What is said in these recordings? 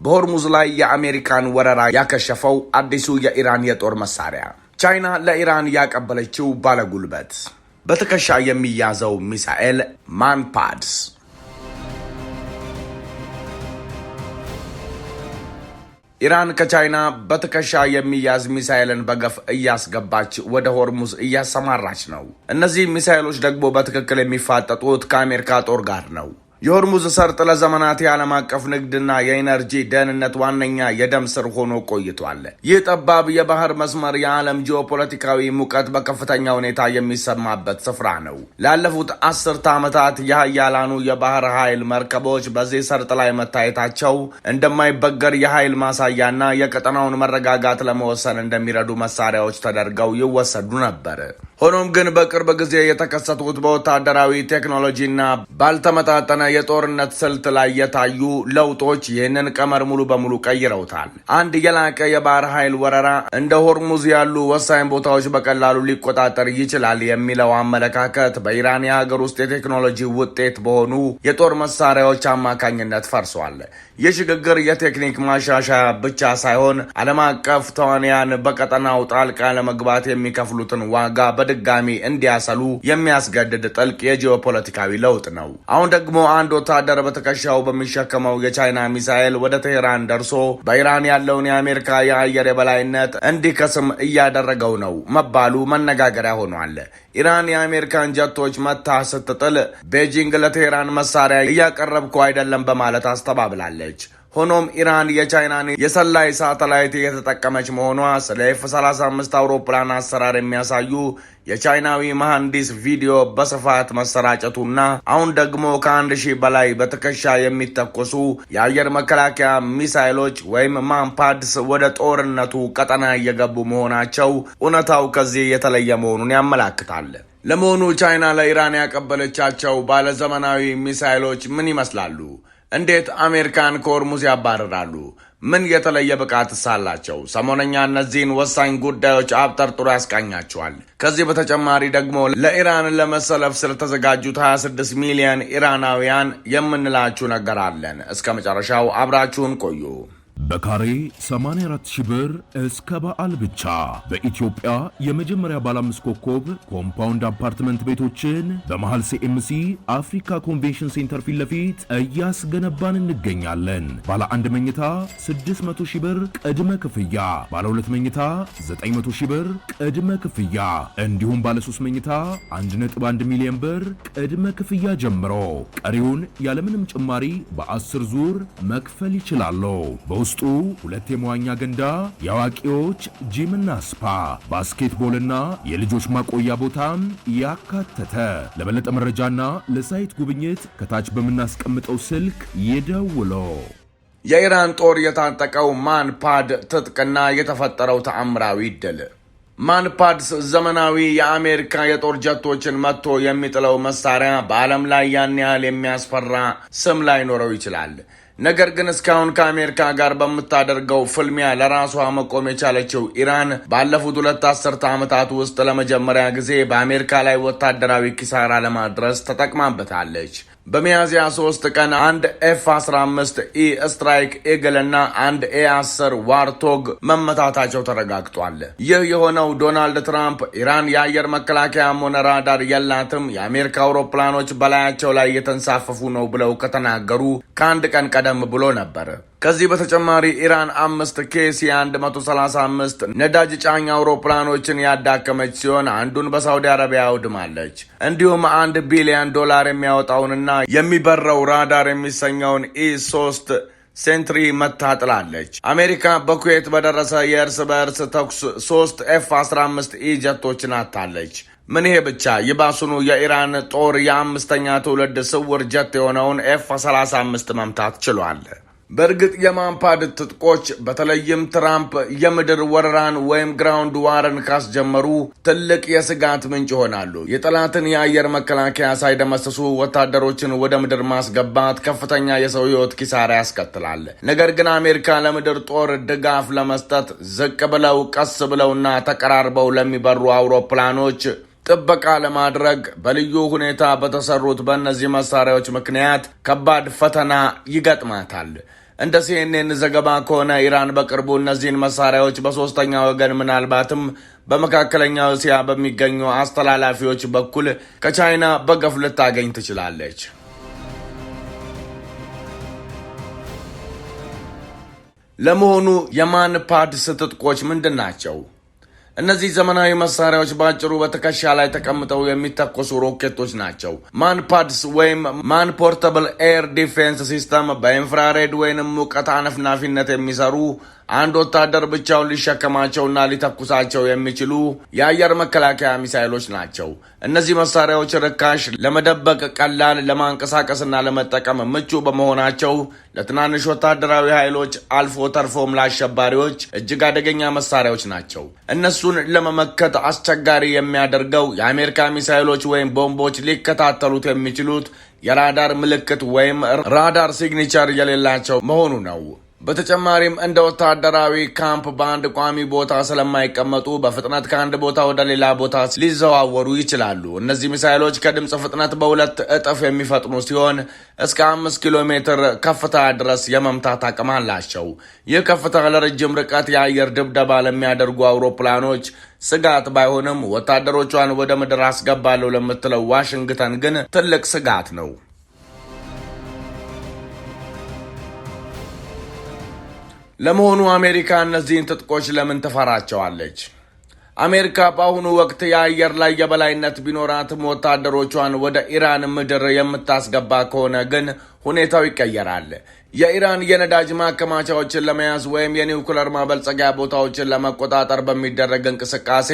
በሆርሙዝ ላይ የአሜሪካን ወረራ ያከሸፈው አዲሱ የኢራን የጦር መሳሪያ። ቻይና ለኢራን ያቀበለችው ባለጉልበት በትከሻ የሚያዘው ሚሳኤል ማንፓድስ። ኢራን ከቻይና በትከሻ የሚያዝ ሚሳኤልን በገፍ እያስገባች ወደ ሆርሙዝ እያሰማራች ነው። እነዚህ ሚሳኤሎች ደግሞ በትክክል የሚፋጠጡት ከአሜሪካ ጦር ጋር ነው። የሆርሙዝ ሰርጥ ለዘመናት የዓለም አቀፍ ንግድና የኢነርጂ ደህንነት ዋነኛ የደም ስር ሆኖ ቆይቷል። ይህ ጠባብ የባህር መስመር የዓለም ጂኦፖለቲካዊ ሙቀት በከፍተኛ ሁኔታ የሚሰማበት ስፍራ ነው። ላለፉት 10 ዓመታት የሀያላኑ የባህር ኃይል መርከቦች በዚህ ሰርጥ ላይ መታየታቸው እንደማይበገር የኃይል ማሳያና የቀጠናውን መረጋጋት ለመወሰን እንደሚረዱ መሳሪያዎች ተደርገው ይወሰዱ ነበር። ሆኖም ግን በቅርብ ጊዜ የተከሰቱት በወታደራዊ ቴክኖሎጂና ባልተመጣጠነ የጦርነት ስልት ላይ የታዩ ለውጦች ይህንን ቀመር ሙሉ በሙሉ ቀይረውታል። አንድ የላቀ የባህር ኃይል ወረራ እንደ ሆርሙዝ ያሉ ወሳኝ ቦታዎች በቀላሉ ሊቆጣጠር ይችላል የሚለው አመለካከት በኢራን የሀገር ውስጥ የቴክኖሎጂ ውጤት በሆኑ የጦር መሳሪያዎች አማካኝነት ፈርሷል። ይህ ሽግግር የቴክኒክ ማሻሻያ ብቻ ሳይሆን ዓለም አቀፍ ተዋንያን በቀጠናው ጣልቃ ለመግባት የሚከፍሉትን ዋጋ በድጋሚ እንዲያሰሉ የሚያስገድድ ጥልቅ የጂኦፖለቲካዊ ለውጥ ነው። አሁን ደግሞ አንድ ወታደር በትከሻው በሚሸከመው የቻይና ሚሳኤል ወደ ቴህራን ደርሶ በኢራን ያለውን የአሜሪካ የአየር የበላይነት እንዲከስም እያደረገው ነው መባሉ መነጋገሪያ ሆኗል። ኢራን የአሜሪካን ጀቶች መታ ስትጥል ቤጂንግ ለቴህራን መሳሪያ እያቀረብኩ አይደለም በማለት አስተባብላለች። ሆኖም ኢራን የቻይናን የሰላይ ሳተላይት እየተጠቀመች መሆኗ ስለ ኤፍ-35 አውሮፕላን አሰራር የሚያሳዩ የቻይናዊ መሐንዲስ ቪዲዮ በስፋት መሰራጨቱና አሁን ደግሞ ከ1000 በላይ በትከሻ የሚተኮሱ የአየር መከላከያ ሚሳይሎች ወይም ማንፓድስ ወደ ጦርነቱ ቀጠና እየገቡ መሆናቸው እውነታው ከዚህ የተለየ መሆኑን ያመላክታል። ለመሆኑ ቻይና ለኢራን ያቀበለቻቸው ባለዘመናዊ ሚሳይሎች ምን ይመስላሉ? እንዴት አሜሪካን ከሆርሙዝ ያባረራሉ? ምን የተለየ ብቃት ሳላቸው? ሰሞነኛ እነዚህን ወሳኝ ጉዳዮች አብጠርጥሮ ያስቃኛቸዋል። ከዚህ በተጨማሪ ደግሞ ለኢራን ለመሰለፍ ስለተዘጋጁት 26 ሚሊዮን ኢራናውያን የምንላችሁ ነገር አለን። እስከ መጨረሻው አብራችሁን ቆዩ። በካሬ 84,000 ብር እስከ በዓል ብቻ በኢትዮጵያ የመጀመሪያ ባለ 5 ኮከብ ኮምፓውንድ አፓርትመንት ቤቶችን በመሃል ሲኤምሲ አፍሪካ ኮንቬንሽን ሴንተር ፊት ለፊት እያስገነባን እንገኛለን። ባለ 1 መኝታ 600,000 ብር ቅድመ ክፍያ፣ ባለ 2 መኝታ 900,000 ብር ቅድመ ክፍያ እንዲሁም ባለ 3 መኝታ 1.1 ሚሊዮን ብር ቅድመ ክፍያ ጀምሮ ቀሪውን ያለምንም ጭማሪ በ10 ዙር መክፈል ይችላሉ። በውስጡ 2 የመዋኛ ገንዳ፣ የአዋቂዎች ጂምና ስፓ፣ ባስኬትቦልና የልጆች ማቆያ ቦታም ያካተተ። ለበለጠ መረጃና ለሳይት ጉብኝት ከታች በምናስቀምጠው ስልክ ይደውሉ። የኢራን ጦር የታጠቀው ማንፓድ ትጥቅና የተፈጠረው ተአምራዊ ድል። ማንፓድስ ዘመናዊ የአሜሪካ የጦር ጀቶችን መጥቶ የሚጥለው መሳሪያ በዓለም ላይ ያን ያህል የሚያስፈራ ስም ላይኖረው ይችላል። ነገር ግን እስካሁን ከአሜሪካ ጋር በምታደርገው ፍልሚያ ለራሷ መቆም የቻለችው ኢራን ባለፉት 2 አስርተ ዓመታት ውስጥ ለመጀመሪያ ጊዜ በአሜሪካ ላይ ወታደራዊ ኪሳራ ለማድረስ ተጠቅማበታለች። በሚያዝያ 3 ቀን አንድ ኤፍ-15 ኢ ስትራይክ ኢግል እና አንድ ኤ-10 ዋርቶግ መመታታቸው ተረጋግጧል። ይህ የሆነው ዶናልድ ትራምፕ ኢራን የአየር መከላከያም ሆነ ራዳር የላትም፣ የአሜሪካ አውሮፕላኖች በላያቸው ላይ እየተንሳፈፉ ነው ብለው ከተናገሩ ከአንድ ቀን ቀደም ብሎ ነበር። ከዚህ በተጨማሪ ኢራን 5 KC-135 ነዳጅ ጫኝ አውሮፕላኖችን ያዳከመች ሲሆን አንዱን በሳውዲ አረቢያ አውድማለች። እንዲሁም $1 ቢሊዮን የሚያወጣውንና የሚበረው ራዳር የሚሰኘውን E3 ሴንትሪ መታጥላለች። አሜሪካ በኩዌት በደረሰ የእርስ በእርስ ተኩስ 3 F-15E ጀቶችን አታለች። ምን ይሄ ብቻ! ይባሱኑ የኢራን ጦር የ5ኛ ትውልድ ስውር ጀት የሆነውን F-35 መምታት ችሏል። በእርግጥ የማንፓድ ትጥቆች በተለይም ትራምፕ የምድር ወረራን ወይም ግራውንድ ዋርን ካስጀመሩ ትልቅ የስጋት ምንጭ ይሆናሉ። የጠላትን የአየር መከላከያ ሳይደመስሱ ወታደሮችን ወደ ምድር ማስገባት ከፍተኛ የሰው ሕይወት ኪሳራ ያስከትላል። ነገር ግን አሜሪካ ለምድር ጦር ድጋፍ ለመስጠት ዝቅ ብለው ቀስ ብለውና ተቀራርበው ለሚበሩ አውሮፕላኖች ጥበቃ ለማድረግ በልዩ ሁኔታ በተሰሩት በእነዚህ መሳሪያዎች ምክንያት ከባድ ፈተና ይገጥማታል። እንደ ሲኤንኤን ዘገባ ከሆነ ኢራን በቅርቡ እነዚህን መሳሪያዎች በሶስተኛ ወገን ምናልባትም በመካከለኛው እስያ በሚገኙ አስተላላፊዎች በኩል ከቻይና በገፍ ልታገኝ ትችላለች። ለመሆኑ የማንፓድስ ትጥቆች ምንድን ናቸው? እነዚህ ዘመናዊ መሳሪያዎች በአጭሩ በትከሻ ላይ ተቀምጠው የሚተኮሱ ሮኬቶች ናቸው። ማንፓድስ ወይም ማን ፖርተብል ኤር ዲፌንስ ሲስተም በኢንፍራሬድ ወይንም ሙቀት አነፍናፊነት የሚሰሩ አንድ ወታደር ብቻውን ሊሸከማቸውና ሊተኩሳቸው የሚችሉ የአየር መከላከያ ሚሳይሎች ናቸው። እነዚህ መሳሪያዎች ርካሽ፣ ለመደበቅ ቀላል፣ ለማንቀሳቀስና ለመጠቀም ምቹ በመሆናቸው ለትናንሽ ወታደራዊ ኃይሎች አልፎ ተርፎም ለአሸባሪዎች እጅግ አደገኛ መሳሪያዎች ናቸው። እነሱን ለመመከት አስቸጋሪ የሚያደርገው የአሜሪካ ሚሳይሎች ወይም ቦምቦች ሊከታተሉት የሚችሉት የራዳር ምልክት ወይም ራዳር ሲግኒቸር የሌላቸው መሆኑ ነው። በተጨማሪም እንደ ወታደራዊ ካምፕ በአንድ ቋሚ ቦታ ስለማይቀመጡ በፍጥነት ከአንድ ቦታ ወደ ሌላ ቦታ ሊዘዋወሩ ይችላሉ። እነዚህ ሚሳይሎች ከድምፅ ፍጥነት በ2 እጥፍ የሚፈጥኑ ሲሆን እስከ 5 ኪሎ ሜትር ከፍታ ድረስ የመምታት አቅም አላቸው። ይህ ከፍታ ለረጅም ርቀት የአየር ድብደባ ለሚያደርጉ አውሮፕላኖች ስጋት ባይሆንም ወታደሮቿን ወደ ምድር አስገባለሁ ለምትለው ዋሽንግተን ግን ትልቅ ስጋት ነው። ለመሆኑ አሜሪካ እነዚህን ትጥቆች ለምን ትፈራቸዋለች? አሜሪካ በአሁኑ ወቅት የአየር ላይ የበላይነት ቢኖራትም ወታደሮቿን ወደ ኢራን ምድር የምታስገባ ከሆነ ግን ሁኔታው ይቀየራል። የኢራን የነዳጅ ማከማቻዎችን ለመያዝ ወይም የኒውክለር ማበልጸጊያ ቦታዎችን ለመቆጣጠር በሚደረግ እንቅስቃሴ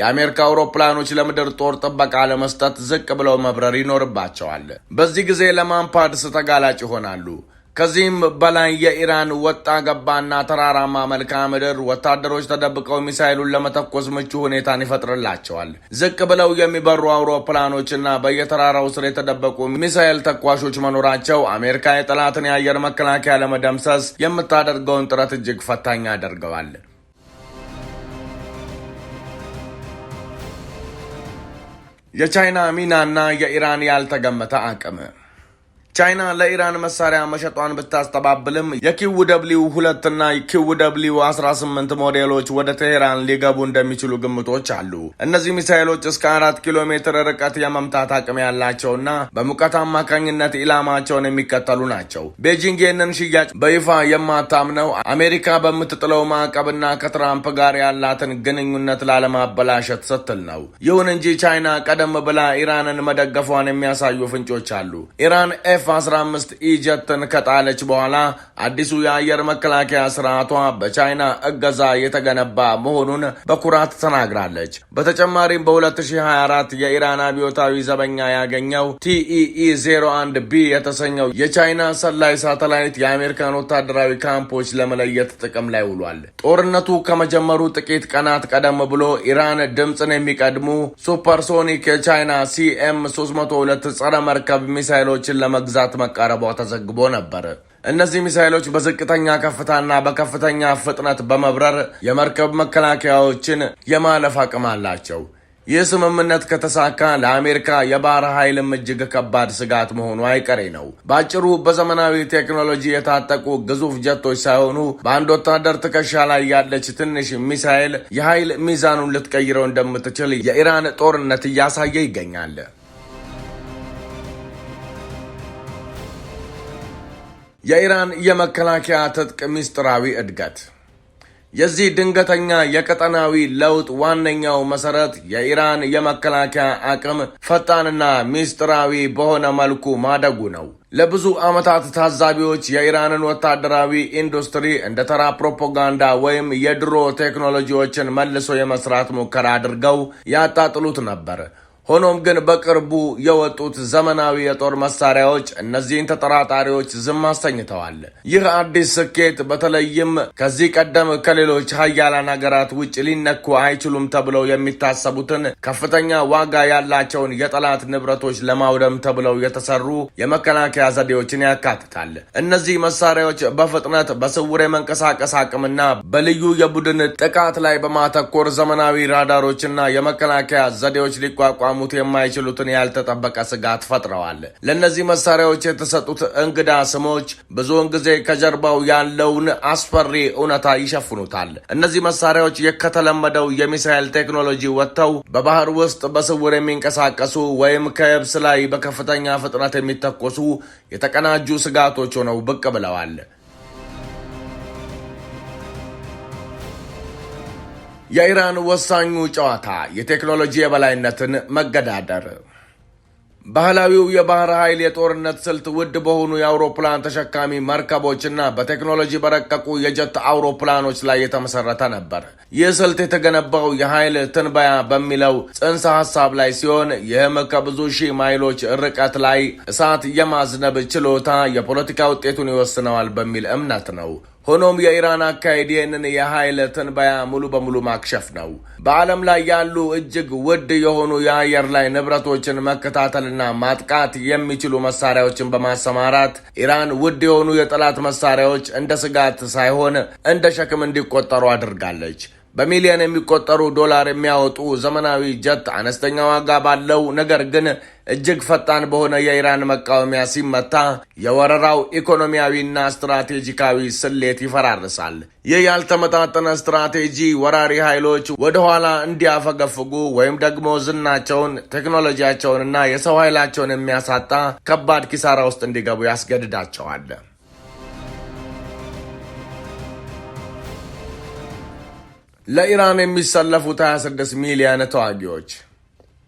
የአሜሪካ አውሮፕላኖች ለምድር ጦር ጥበቃ ለመስጠት ዝቅ ብለው መብረር ይኖርባቸዋል። በዚህ ጊዜ ለማንፓድስ ተጋላጭ ይሆናሉ። ከዚህም በላይ የኢራን ወጣ ገባና ተራራማ መልክዓ ምድር ወታደሮች ተደብቀው ሚሳይሉን ለመተኮስ ምቹ ሁኔታን ይፈጥርላቸዋል። ዝቅ ብለው የሚበሩ አውሮፕላኖችና በየተራራው ስር የተደበቁ ሚሳይል ተኳሾች መኖራቸው አሜሪካ የጠላትን የአየር መከላከያ ለመደምሰስ የምታደርገውን ጥረት እጅግ ፈታኝ ያደርገዋል። የቻይና ሚናና የኢራን ያልተገመተ አቅም። ቻይና ለኢራን መሳሪያ መሸጧን ብታስተባብልም የኪውደብሊው 2 እና ኪውደብሊው 18 ሞዴሎች ወደ ቴሄራን ሊገቡ እንደሚችሉ ግምቶች አሉ። እነዚህ ሚሳይሎች እስከ 4 ኪሎ ሜትር ርቀት የመምታት አቅም ያላቸውና በሙቀት አማካኝነት ኢላማቸውን የሚከተሉ ናቸው። ቤጂንግ ይህንን ሽያጭ በይፋ የማታምነው አሜሪካ በምትጥለው ማዕቀብና ከትራምፕ ጋር ያላትን ግንኙነት ላለማበላሸት ስትል ነው። ይሁን እንጂ ቻይና ቀደም ብላ ኢራንን መደገፏን የሚያሳዩ ፍንጮች አሉ። ኢራን F-15 ኢጀትን ከጣለች በኋላ አዲሱ የአየር መከላከያ ስርዓቷ በቻይና እገዛ የተገነባ መሆኑን በኩራት ተናግራለች። በተጨማሪም በ2024 የኢራን አብዮታዊ ዘበኛ ያገኘው TEE-01B የተሰኘው የቻይና ሰላይ ሳተላይት የአሜሪካን ወታደራዊ ካምፖች ለመለየት ጥቅም ላይ ውሏል። ጦርነቱ ከመጀመሩ ጥቂት ቀናት ቀደም ብሎ ኢራን ድምፅን የሚቀድሙ ሱፐርሶኒክ የቻይና CM-302 ጸረ መርከብ ሚሳይሎችን ለመግዛት መቃረቧ ተዘግቦ ነበር። እነዚህ ሚሳይሎች በዝቅተኛ ከፍታና በከፍተኛ ፍጥነት በመብረር የመርከብ መከላከያዎችን የማለፍ አቅም አላቸው። ይህ ስምምነት ከተሳካ ለአሜሪካ የባህር ኃይልም እጅግ ከባድ ስጋት መሆኑ አይቀሬ ነው። በአጭሩ በዘመናዊ ቴክኖሎጂ የታጠቁ ግዙፍ ጀቶች ሳይሆኑ በአንድ ወታደር ትከሻ ላይ ያለች ትንሽ ሚሳይል የኃይል ሚዛኑን ልትቀይረው እንደምትችል የኢራን ጦርነት እያሳየ ይገኛል። የኢራን የመከላከያ ትጥቅ ሚስጥራዊ እድገት። የዚህ ድንገተኛ የቀጠናዊ ለውጥ ዋነኛው መሰረት የኢራን የመከላከያ አቅም ፈጣንና ሚስጥራዊ በሆነ መልኩ ማደጉ ነው። ለብዙ ዓመታት ታዛቢዎች የኢራንን ወታደራዊ ኢንዱስትሪ እንደ ተራ ፕሮፓጋንዳ ወይም የድሮ ቴክኖሎጂዎችን መልሶ የመስራት ሙከራ አድርገው ያጣጥሉት ነበር። ሆኖም ግን በቅርቡ የወጡት ዘመናዊ የጦር መሳሪያዎች እነዚህን ተጠራጣሪዎች ዝም አሰኝተዋል። ይህ አዲስ ስኬት በተለይም ከዚህ ቀደም ከሌሎች ሀያላን ሀገራት ውጭ ሊነኩ አይችሉም ተብለው የሚታሰቡትን ከፍተኛ ዋጋ ያላቸውን የጠላት ንብረቶች ለማውደም ተብለው የተሰሩ የመከላከያ ዘዴዎችን ያካትታል። እነዚህ መሳሪያዎች በፍጥነት በስውር የመንቀሳቀስ አቅምና በልዩ የቡድን ጥቃት ላይ በማተኮር ዘመናዊ ራዳሮችና የመከላከያ ዘዴዎች ሊቋቋሙ ሊቋቋሙት የማይችሉትን ያልተጠበቀ ስጋት ፈጥረዋል። ለእነዚህ መሳሪያዎች የተሰጡት እንግዳ ስሞች ብዙውን ጊዜ ከጀርባው ያለውን አስፈሪ እውነታ ይሸፍኑታል። እነዚህ መሳሪያዎች ከተለመደው የሚሳኤል ቴክኖሎጂ ወጥተው በባህር ውስጥ በስውር የሚንቀሳቀሱ ወይም ከየብስ ላይ በከፍተኛ ፍጥነት የሚተኮሱ የተቀናጁ ስጋቶች ሆነው ብቅ ብለዋል። የኢራን ወሳኙ ጨዋታ የቴክኖሎጂ የበላይነትን መገዳደር። ባህላዊው የባህር ኃይል የጦርነት ስልት ውድ በሆኑ የአውሮፕላን ተሸካሚ መርከቦችና በቴክኖሎጂ በረቀቁ የጀት አውሮፕላኖች ላይ የተመሰረተ ነበር። ይህ ስልት የተገነባው የኃይል ትንበያ በሚለው ጽንሰ ሐሳብ ላይ ሲሆን ይህም ከብዙ ሺህ ማይሎች ርቀት ላይ እሳት የማዝነብ ችሎታ የፖለቲካ ውጤቱን ይወስነዋል በሚል እምነት ነው። ሆኖም የኢራን አካሄድ ይህንን የኃይል ትንበያ ሙሉ በሙሉ ማክሸፍ ነው። በዓለም ላይ ያሉ እጅግ ውድ የሆኑ የአየር ላይ ንብረቶችን መከታተልና ማጥቃት የሚችሉ መሳሪያዎችን በማሰማራት ኢራን ውድ የሆኑ የጠላት መሳሪያዎች እንደ ስጋት ሳይሆን እንደ ሸክም እንዲቆጠሩ አድርጋለች። በሚሊዮን የሚቆጠሩ ዶላር የሚያወጡ ዘመናዊ ጀት አነስተኛ ዋጋ ባለው ነገር ግን እጅግ ፈጣን በሆነ የኢራን መቃወሚያ ሲመታ የወረራው ኢኮኖሚያዊና ስትራቴጂካዊ ስሌት ይፈራርሳል። ይህ ያልተመጣጠነ ስትራቴጂ ወራሪ ኃይሎች ወደ ኋላ እንዲያፈገፍጉ ወይም ደግሞ ዝናቸውን፣ ቴክኖሎጂያቸውንና የሰው ኃይላቸውን የሚያሳጣ ከባድ ኪሳራ ውስጥ እንዲገቡ ያስገድዳቸዋል። ለኢራን የሚሰለፉት 26 ሚሊዮን ተዋጊዎች።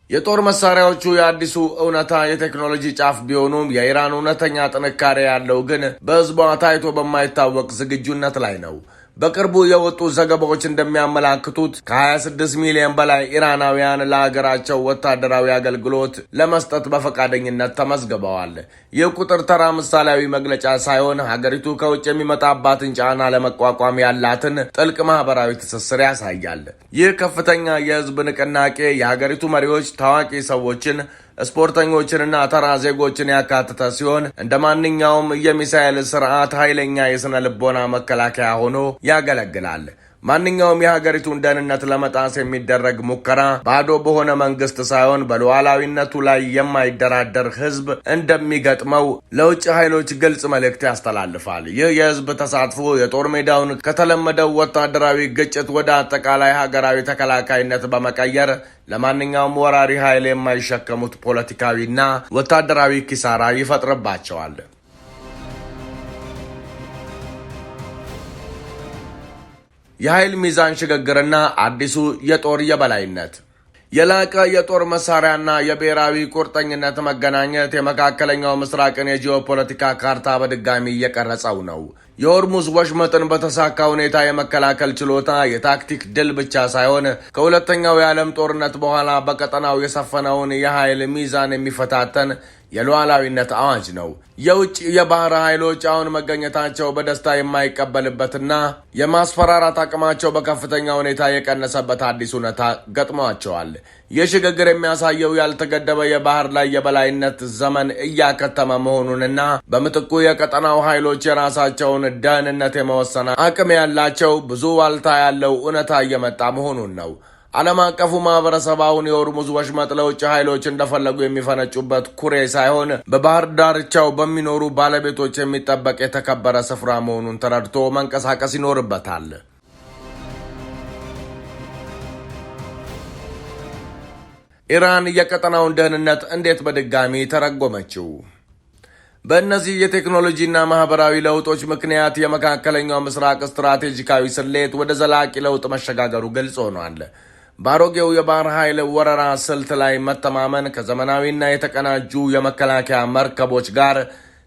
የጦር መሳሪያዎቹ የአዲሱ እውነታ የቴክኖሎጂ ጫፍ ቢሆኑም የኢራን እውነተኛ ጥንካሬ ያለው ግን በሕዝቧ ታይቶ በማይታወቅ ዝግጁነት ላይ ነው። በቅርቡ የወጡ ዘገባዎች እንደሚያመላክቱት ከ26 ሚሊዮን በላይ ኢራናውያን ለሀገራቸው ወታደራዊ አገልግሎት ለመስጠት በፈቃደኝነት ተመዝግበዋል። ይህ ቁጥር ተራ ምሳሌያዊ መግለጫ ሳይሆን ሀገሪቱ ከውጭ የሚመጣባትን ጫና ለመቋቋም ያላትን ጥልቅ ማህበራዊ ትስስር ያሳያል። ይህ ከፍተኛ የህዝብ ንቅናቄ የሀገሪቱ መሪዎች፣ ታዋቂ ሰዎችን፣ ስፖርተኞችንና ተራ ዜጎችን ያካተተ ሲሆን እንደ ማንኛውም የሚሳኤል ስርዓት ኃይለኛ የስነ ልቦና መከላከያ ሆኖ ያገለግላል። ማንኛውም የሀገሪቱን ደህንነት ለመጣስ የሚደረግ ሙከራ ባዶ በሆነ መንግስት ሳይሆን በሉዓላዊነቱ ላይ የማይደራደር ህዝብ እንደሚገጥመው ለውጭ ኃይሎች ግልጽ መልእክት ያስተላልፋል። ይህ የህዝብ ተሳትፎ የጦር ሜዳውን ከተለመደው ወታደራዊ ግጭት ወደ አጠቃላይ ሀገራዊ ተከላካይነት በመቀየር ለማንኛውም ወራሪ ኃይል የማይሸከሙት ፖለቲካዊና ወታደራዊ ኪሳራ ይፈጥርባቸዋል። የኃይል ሚዛን ሽግግርና አዲሱ የጦር የበላይነት። የላቀ የጦር መሳሪያና የብሔራዊ ቁርጠኝነት መገናኘት የመካከለኛው ምስራቅን የጂኦፖለቲካ ካርታ በድጋሚ እየቀረጸው ነው። የሆርሙዝ ወሽመጥን በተሳካ ሁኔታ የመከላከል ችሎታ የታክቲክ ድል ብቻ ሳይሆን ከሁለተኛው የዓለም ጦርነት በኋላ በቀጠናው የሰፈነውን የኃይል ሚዛን የሚፈታተን የሉዓላዊነት አዋጅ ነው። የውጭ የባህር ኃይሎች አሁን መገኘታቸው በደስታ የማይቀበልበትና የማስፈራራት አቅማቸው በከፍተኛ ሁኔታ የቀነሰበት አዲስ እውነታ ገጥሟቸዋል። ይህ ሽግግር የሚያሳየው ያልተገደበ የባህር ላይ የበላይነት ዘመን እያከተመ መሆኑንና በምትኩ የቀጠናው ኃይሎች የራሳቸውን ደህንነት የመወሰን አቅም ያላቸው ብዙ ዋልታ ያለው እውነታ እየመጣ መሆኑን ነው። ዓለም አቀፉ ማህበረሰብ አሁን የሆርሙዝ ወሽመጥ ለውጭ ኃይሎች እንደፈለጉ የሚፈነጩበት ኩሬ ሳይሆን በባህር ዳርቻው በሚኖሩ ባለቤቶች የሚጠበቅ የተከበረ ስፍራ መሆኑን ተረድቶ መንቀሳቀስ ይኖርበታል። ኢራን የቀጠናውን ደህንነት እንዴት በድጋሚ ተረጎመችው? በእነዚህ የቴክኖሎጂና ማህበራዊ ለውጦች ምክንያት የመካከለኛው ምስራቅ ስትራቴጂካዊ ስሌት ወደ ዘላቂ ለውጥ መሸጋገሩ ግልጽ ሆኗል። በአሮጌው የባህር ኃይል ወረራ ስልት ላይ መተማመን ከዘመናዊና የተቀናጁ የመከላከያ መርከቦች ጋር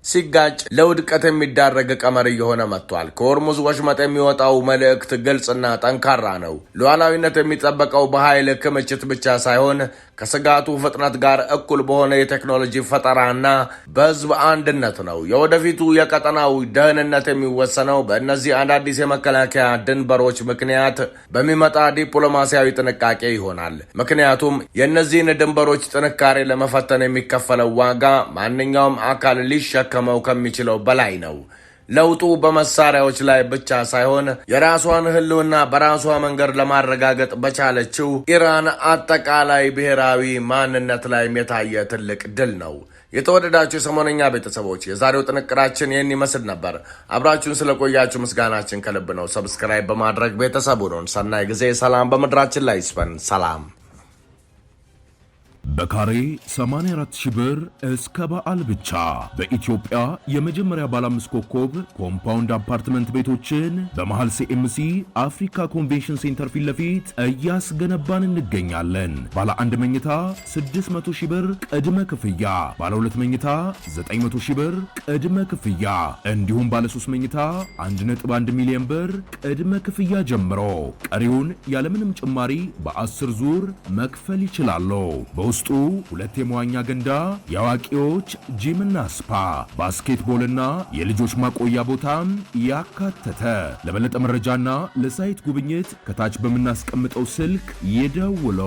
ሲጋጭ ለውድቀት የሚዳረግ ቀመር እየሆነ መጥቷል። ከሆርሙዝ ወሽመጥ የሚወጣው መልእክት ግልጽና ጠንካራ ነው። ሉዓላዊነት የሚጠበቀው በኃይል ክምችት ብቻ ሳይሆን ከስጋቱ ፍጥነት ጋር እኩል በሆነ የቴክኖሎጂ ፈጠራና በህዝብ አንድነት ነው። የወደፊቱ የቀጠናው ደህንነት የሚወሰነው በእነዚህ አዳዲስ የመከላከያ ድንበሮች ምክንያት በሚመጣ ዲፕሎማሲያዊ ጥንቃቄ ይሆናል። ምክንያቱም የእነዚህን ድንበሮች ጥንካሬ ለመፈተን የሚከፈለው ዋጋ ማንኛውም አካል ሊሸከመው ከሚችለው በላይ ነው። ለውጡ በመሳሪያዎች ላይ ብቻ ሳይሆን የራሷን ህልውና በራሷ መንገድ ለማረጋገጥ በቻለችው ኢራን አጠቃላይ ብሔራዊ ማንነት ላይ የታየ ትልቅ ድል ነው። የተወደዳችሁ የሰሞነኛ ቤተሰቦች የዛሬው ጥንቅራችን ይህን ይመስል ነበር። አብራችሁን ስለቆያችሁ ምስጋናችን ከልብ ነው። ሰብስክራይብ በማድረግ ቤተሰቡ ነን። ሰናይ ጊዜ። ሰላም በምድራችን ላይ ይስፈን። ሰላም። በካሬ 84,000 ብር እስከ በዓል ብቻ በኢትዮጵያ የመጀመሪያ ባለ 5 ኮከብ ኮምፓውንድ አፓርትመንት ቤቶችን በመሃል ሲኤምሲ አፍሪካ ኮንቬንሽን ሴንተር ፊት ለፊት እያስገነባን እንገኛለን። ባለ 1 መኝታ 600,000 ብር ቅድመ ክፍያ፣ ባለ 2 መኝታ 900,000 ብር ቅድመ ክፍያ እንዲሁም ባለ 3 መኝታ 1.1 ሚሊዮን ብር ቅድመ ክፍያ ጀምሮ ቀሪውን ያለምንም ጭማሪ በ10 ዙር መክፈል ይችላሉ። በውስጡ 2 የመዋኛ ገንዳ፣ የአዋቂዎች ጂምና ስፓ፣ ባስኬትቦልና የልጆች ማቆያ ቦታም ያካተተ። ለበለጠ መረጃና ለሳይት ጉብኝት ከታች በምናስቀምጠው ስልክ ይደውሉ።